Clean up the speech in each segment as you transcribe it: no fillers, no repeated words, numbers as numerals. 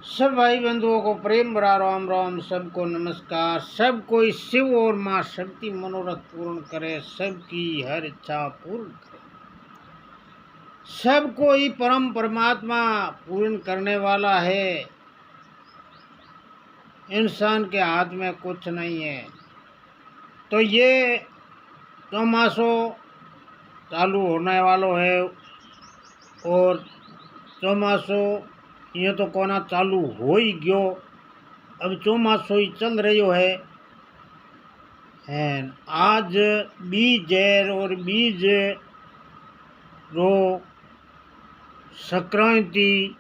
सब भाई बंधुओं को प्रेम भरा राम राम। सबको नमस्कार। सब कोई शिव और माँ शक्ति मनोरथ पूर्ण करे, सबकी हर इच्छा पूर्ण करे। सब कोई परम परमात्मा पूर्ण करने वाला है। इंसान के हाथ में कुछ नहीं है। तो ये चौमासों चालू होने वालों है और चौमासों ये तो कोना चालू हो ही गयो। अब चौमासो ही चल रही है। आज बीज है और बीज रो संक्रांति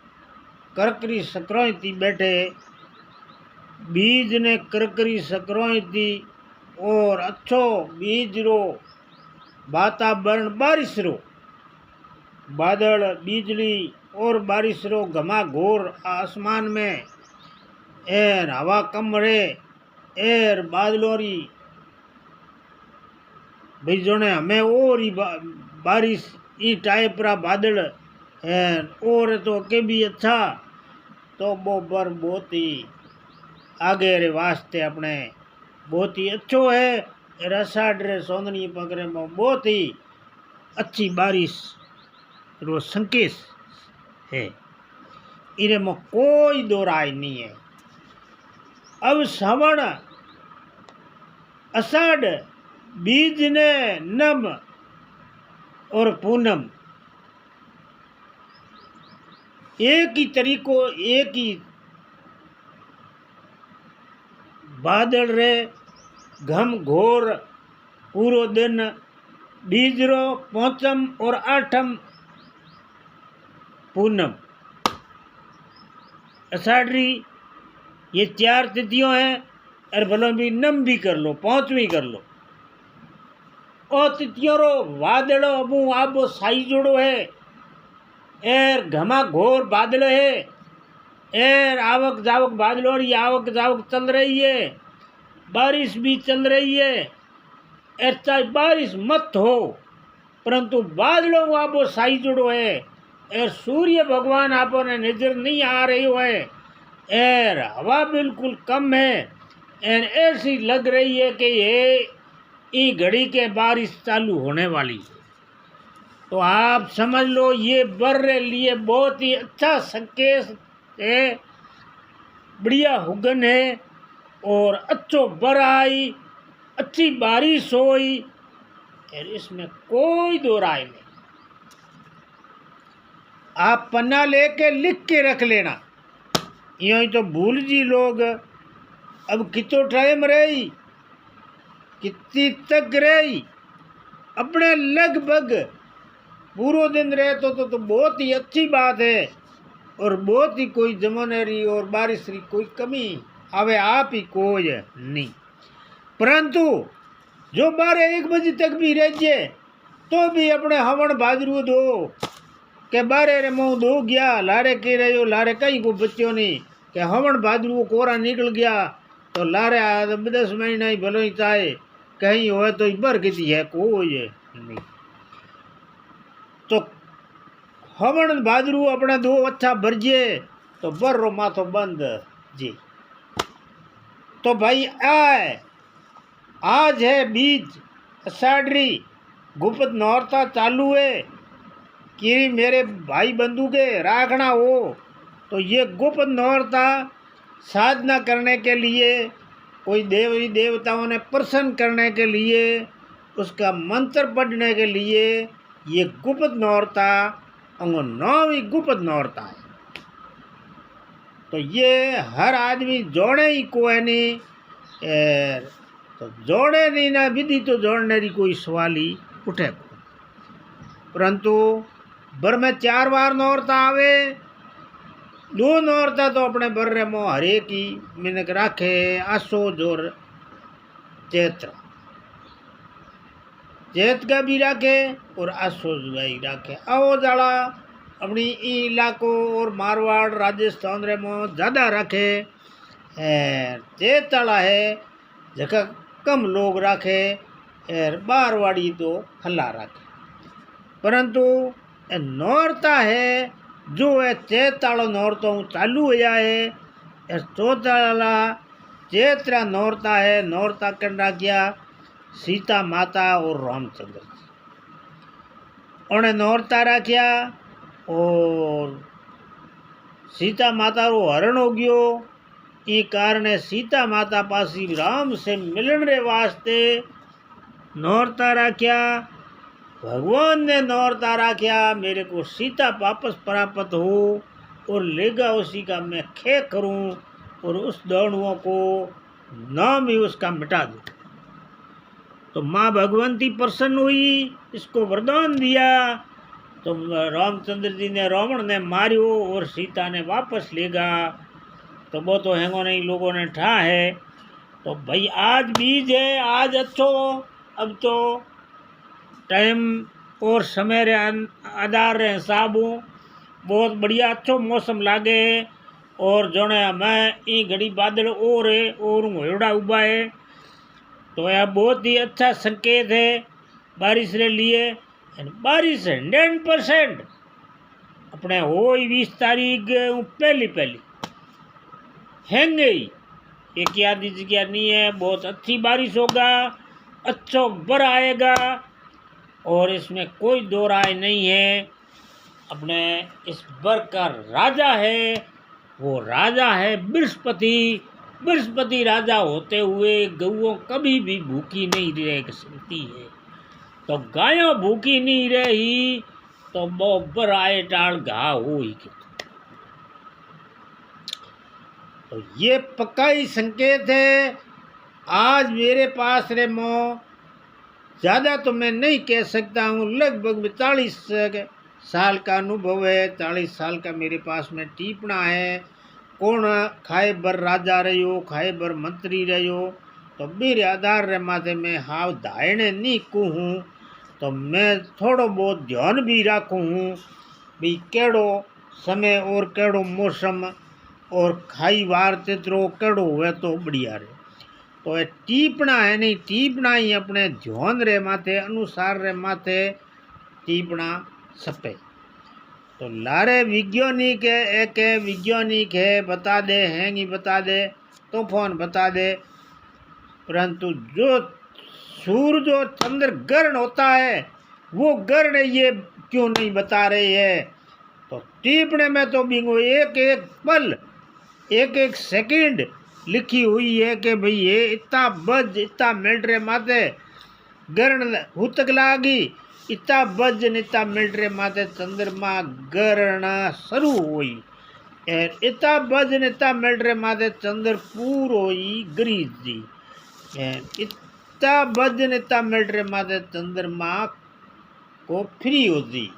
करकरी संक्रांति बैठे बीज ने करकरी संक्रांति और अच्छो बीज रो वातावरण बारिश रो बादल बिजली और बारिश रो घमाघोर आसमान में एर हवा कम रे एर बादलों री भाई जोने हमें और ही बारिश ई टाइप रा बादल है और तो के भी अच्छा तो वो बर बहुत ही आगे रे वास्ते अपने बहुत ही अच्छो है। रसाड़ रे सोंदनी पकड़े में बहुत ही अच्छी बारिश रो संकेत है। इरे में कोई दो राय नहीं है। अब श्रावण अषाढ़ बीज ने नम और पूनम एक ही तरीको एक ही बादल रे घम घोर पूरो दिन बीजरो पोचम और आठम पूनम अषाढ़ी ये 4 तिथियों हैं। और भलो भी नम भी कर लो 5वीं कर लो और तिथियों रो वादड़ो अबू आबो साई जोड़ो है एर घमा घोर बादल है एर आवक जावक बादलों की आवक जावक चल रही है। बारिश भी चल रही है। एर चाहे बारिश मत हो परंतु बादलों को आबो साई जोड़ो है। एर सूर्य भगवान आपो ने नजर नहीं आ रही है। एर हवा बिल्कुल कम है। एर ऐसी लग रही है कि ये घड़ी के बारिश चालू होने वाली है। तो आप समझ लो ये बर्रे लिए बहुत ही अच्छा संकेत है, बढ़िया हुगन है और अच्छो बर आई अच्छी बारिश हुई। और इसमें कोई दो राय नहीं। आप पन्ना लेके लिख के रख लेना। यूँ तो भूल जी लोग अब कितो टाइम रही कितनी तक रही अपने लगभग पूरा दिन रहे तो बहुत ही अच्छी बात है और बहुत ही कोई जमाने रही और बारिश की कोई कमी आवे आप ही कोई नहीं। परंतु जो 12-1 बजे तक भी रह जाए तो भी अपने हवन बाजरू दो के 12 रे मुँह दो गया लारे के रहे हो लारे कहीं को बच्चों नहीं के हवन बाजरू कोरा निकल गया तो लारे 10 महीना ही भलो ही चाहे कहीं हो तो बर किसी है कोई नहीं। तो हवन बाजरू अपना दो अच्छा भरजे तो बर रो माथो बंद जी। तो भाई आए आज है बीज अषाढ़ी गुप्त नौरता चालू है कि मेरे भाई बंधु के राखना हो। तो ये गुप्त नौरता साधना करने के लिए कोई देवी देवताओं ने प्रसन्न करने के लिए उसका मंत्र पढ़ने के लिए ये गुप्त नौरता अंगो 9वीं गुप्त नौरता है। तो ये हर आदमी जोड़े ही कोई नहीं तो जोड़े नहीं ना विधि तो जोड़ने की कोई सवाल ही उठे। परंतु बर में 4 बार नौरता आवे 2 नौरता तो अपने बर रे मो हरेक ही मिनक राखे आसोज और चैत्र चैत का भी राखे और आसोज का ही राखे। आओ जाला अपनी इलाकों और मारवाड़ राजस्थान रे मो ज़्यादा रखे चैत वाला है जगह कम लोग रखे बारवाड़ी तो हल्ला रखे। परंतु नौरता है जो है चैतालो नौरता चालू होया है। चौथा चैत्रा नौरता है, नौरता कर रखिया सीता माता और रामचंद्र जी उन्हें नौरता रखिया। और सीता माता रो हरण हो गयो। ई कारण सीता माता पासी राम से मिलन रे वास्ते नौरता रखिया। भगवान ने नौरता रखिया मेरे को सीता वापस प्राप्त हो और लेगा उसी का मैं खे करूं और उस दानवों को नाम ही उसका मिटा दूं। तो माँ भगवंती प्रसन्न हुई, इसको वरदान दिया। तो रामचंद्र जी ने रावण ने मारियो और सीता ने वापस लेगा। तो वो तो हैंगो नहीं लोगों ने ठा है। तो भाई आज बीज है, आज अच्छो अब तो टाइम और समय रे आधार रे हिसाब बहुत बढ़िया अच्छो मौसम लागे। और जोने मैं ई घड़ी बादल और है और होड़ा उबा है। तो यह बहुत ही अच्छा संकेत है बारिश रे लिए। बारिश 100% अपने हो 20 तारीख पहली हैंगे ही एक आधी जगह नहीं है। बहुत अच्छी बारिश होगा, अच्छो बर आएगा और इसमें कोई दो राय नहीं है। अपने इस बर का राजा है, वो राजा है बृहस्पति। बृहस्पति राजा होते हुए गौओं कभी भी भूखी नहीं रह सकती है। तो गायों भूखी नहीं रही तो बर आए टाल घा हो ही। तो ये पक्का ही संकेत है। आज मेरे पास रे मो ज़्यादा तो मैं नहीं कह सकता हूँ, लगभग 40 साल का अनुभव है। 40 साल का मेरे पास में टीपना है। कौन खाए बर राजा रहो, खाए बर मंत्री रहो। तो मेरे आधार रे माथे में हाव धायने नहीं कहूँ। तो मैं थोड़ो बहुत ध्यान भी राखूँ हूँ भाई केड़ो समय और केड़ो मौसम और खाई वार तितरो केड़ो हुए तो बढ़िया रहे। तो ये टीपना है नहीं, टीपना ही अपने ध्यान रे माथे अनुसार रे माथे टीपना सपे। तो लारे वैज्ञानिक है, एक वैज्ञानिक है बता दे, हैंगी बता दे, तूफान बता दे। परंतु जो सूरज और चंद्र ग्रहण होता है वो ग्रहण ये क्यों नहीं बता रहे है। तो टीपने में तो बिंगो एक एक पल एक एक सेकंड लिखी हुई है कि भाई ये इतना बज इतना मिनट रे माथे ग्रहण हुतक लागी, इतना बज इतना मिनट रे माथे चंद्रमा ग्रहण शुरू हुई। इतना बज इतना मिनट रे माथे चंद्र पूर हुई गरीज जी। इतना बज इतना मिनट रे माथे चंद्रमा को फ्री होती।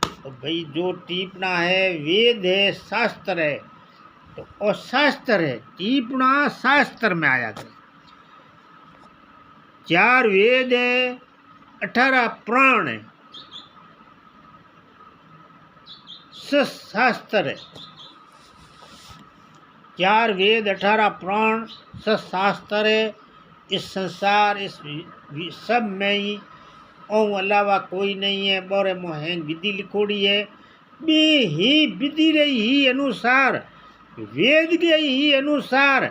तो भाई जो टीपना है वेद है, शास्त्र है। तो और शास्त्र है, टीपना शास्त्र में आया करे। 4 वेद है, 18 पुराण है, शास्त्र है। 4 वेद 18 पुराण शास्त्र है। इस संसार इस सब में ही अलावा कोई नहीं है। बोरे मोहें विधि लिखोड़ी है बी ही विधि रही ही अनुसार वेद के ही अनुसार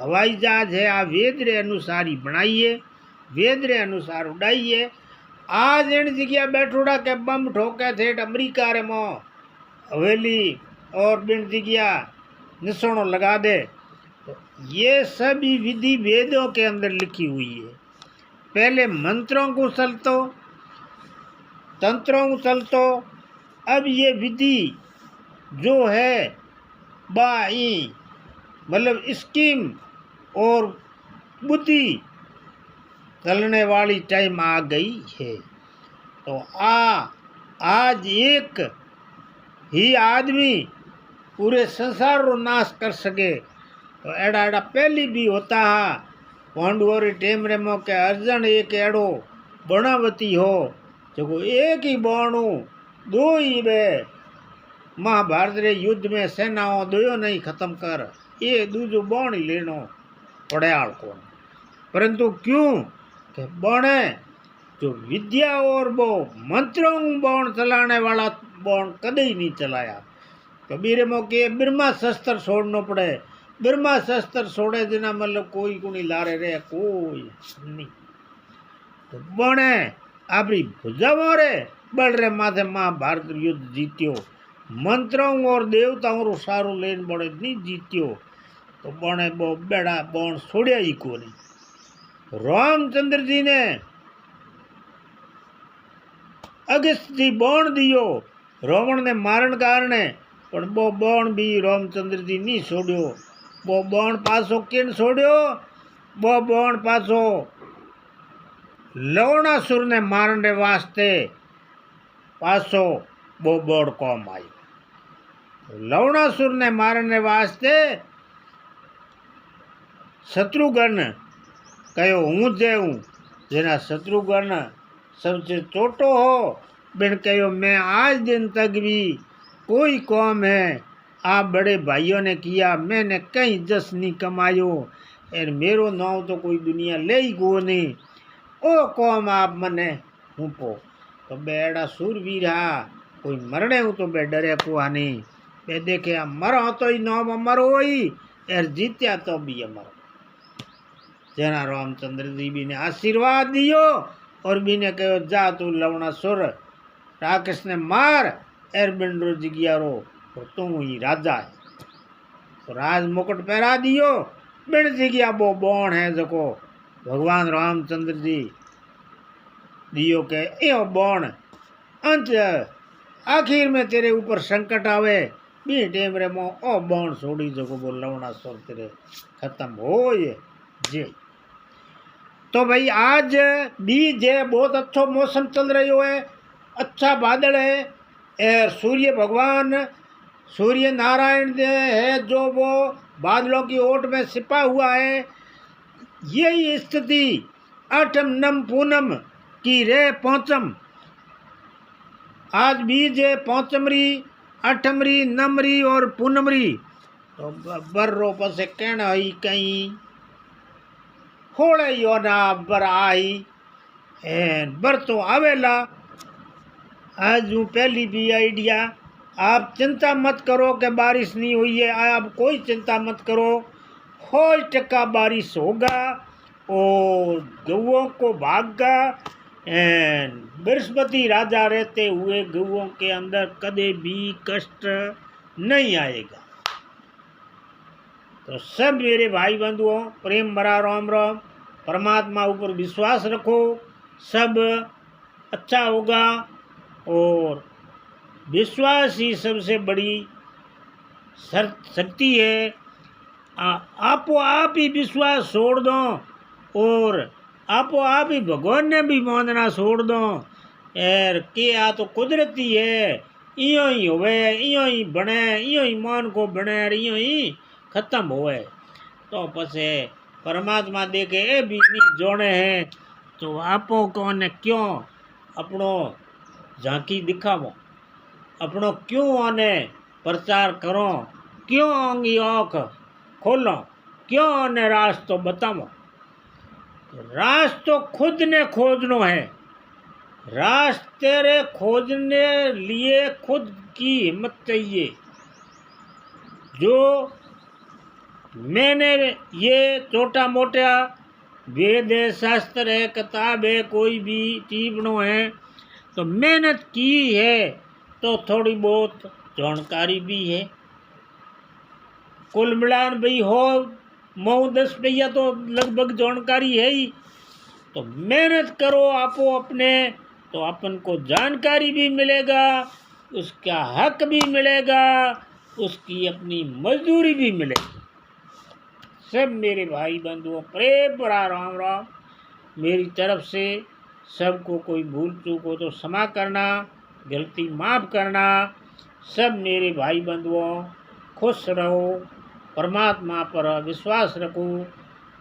हवाई जहाज है आ वेद रे अनुसार ही बनाइए, वेद रे अनुसार उड़ाइए। आज इन जगह बैठोड़ा के बम ठोके थे अमरीका रे मो हवेली और बिन जगह निशानों लगा दे। तो ये सभी विधि वेदों के अंदर लिखी हुई है। पहले मंत्रों को चलतो, तंत्रों को चलतो, अब ये विधि जो है बाई मतलब स्कीम और बुद्धि चलने वाली टाइम आ गई है। तो आज एक ही आदमी पूरे संसार रो नाश कर सके। तो एड़ा एड़ा पहली भी होता है पांडवों टेम रे मौके अर्जुन एक एड़ो बनावती हो जो एक ही बाणु दो ही बे महाभारत रे युद्ध में सेनाओं दो नहीं खत्म कर ये दूजो बाण ही लेनो पड़याल को। परंतु क्यों के बने जो विद्या और वो मंत्रों बाण चलाने वाला बाण कभी नहीं चलाया। कबीर मौके ब्रह्मा शस्त्र छोड़ना पड़े, ब्रह्मा शस्त्र छोड़े देना मतलब कोई को नहीं लारे रे, कोई नहीं। तो बने आपरी भुजाओं रे बल रे माथे महाभारत युद्ध जीत्यो, मंत्रों और देवताओं रो सारो लेन बड़े नहीं जीत्यो। तो बने वो बेड़ा बाण छोड़िया ही को नहीं। रामचंद्र जी ने अगस्त जी बाण दियो रावण ने मारण कारणे, पर वो बाण भी रामचंद्र जी नहीं छोड़ो। वो बाण पासो किन छोड़ो, वो बाण पासो लवणासुर ने मारने वास्ते पासो वो बाण काम आई। लवणासुर ने मारने वास्ते शत्रुघ्न कहो हूँ जेऊँ, जेना शत्रुघ्न सबसे छोटो हो बिन कहो मैं आज दिन तक भी कोई काम है आप बड़े भाइयों ने किया, मैंने कहीं जस नहीं कमायो और मेरो नाव तो कोई दुनिया ले ही गो नहीं, ओ काम आप मने हूँ। तो बेड़ा सूरवीर हा कोई मरने हूँ तो बे डरे को नहीं, बे देखे आ मरो तो ही नाम अमर हो ही और जीत्या तो भी अमर। जना रामचंद्र जी भी ने आशीर्वाद दियो और भी ने कहो जा तू लवणासुर राक्षस ने मार एर बिंडो जिगियारो तो तू ही राजा है। तो राज मुकुट पहरा दियो बिन जिगिया वो बाण है जको भगवान रामचंद्र जी दियो के यो बाण अंत आखिर में तेरे ऊपर संकट आवे बी टेम रे मो ओ बाण छोड़ी जको वो लवणासुर तेरे खत्म हो जे। तो भाई आज बीज है, बहुत अच्छा मौसम चल रही है, अच्छा बादल है और सूर्य भगवान सूर्य नारायण है जो वो बादलों की ओट में छिपा हुआ है। यही स्थिति आठम नम पूनम की रे पांचम, आज बीज है पांचमरी अठमरी नमरी और पूनमरी। तो बर्रो पसे कहना ही कहीं होड़े यो ना बर आई एन बर तो आवेला। आज हूँ पहली भी आइडिया, आप चिंता मत करो कि बारिश नहीं हुई है, आप कोई चिंता मत करो, 100% बारिश होगा और गऊओं को भागा एन बृहस्पति राजा रहते हुए गऊओं के अंदर कदे भी कष्ट नहीं आएगा। तो सब मेरे भाई बंधुओं प्रेम भरा राम राम, परमात्मा ऊपर विश्वास रखो, सब अच्छा होगा और विश्वास ही सबसे बड़ी शक्ति है। आपो आप ही विश्वास छोड़ दो और आपो आप ही भगवान ने भी मानना छोड़ दो यार के आ तो कुदरती है, इयो ही होवे इयो ही बने, इयो ही मान को बने इयो ही खत्म होए। तो पसे परमात्मा देखे ए भी नहीं जोड़े हैं तो आपो को ने क्यों अपनो झांकी दिखावो, अपनो क्यों आने प्रचार करो, क्यों आंगी आँख खोलो, क्यों आने रास्तो बताओ। रास्तो खुद ने खोजनो है, रास्ते रे खोजने लिए खुद की हिम्मत चाहिए। जो मैंने ये छोटा मोटा वेद है, शास्त्र है, किताब है, कोई भी चीवनो है तो मेहनत की है तो थोड़ी बहुत जानकारी भी है। कुल मिलान भाई हो 9-10 भैया तो लगभग जानकारी है ही। तो मेहनत करो आपो अपने तो अपन को जानकारी भी मिलेगा, उसका हक भी मिलेगा, उसकी अपनी मजदूरी भी मिलेगी। सब मेरे भाई बंधुओं प्रेम भरा राम राम, मेरी तरफ से सबको कोई भूल चूक हो तो क्षमा करना, गलती माफ़ करना। सब मेरे भाई बंधुओं खुश रहो, परमात्मा पर विश्वास रखो,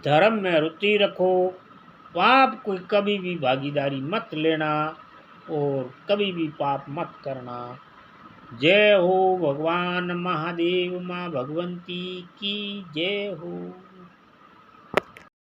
धर्म में रुचि रखो, पाप को कभी भी भागीदारी मत लेना और कभी भी पाप मत करना। जय हो भगवान महादेव माँ भगवंती की जय हो।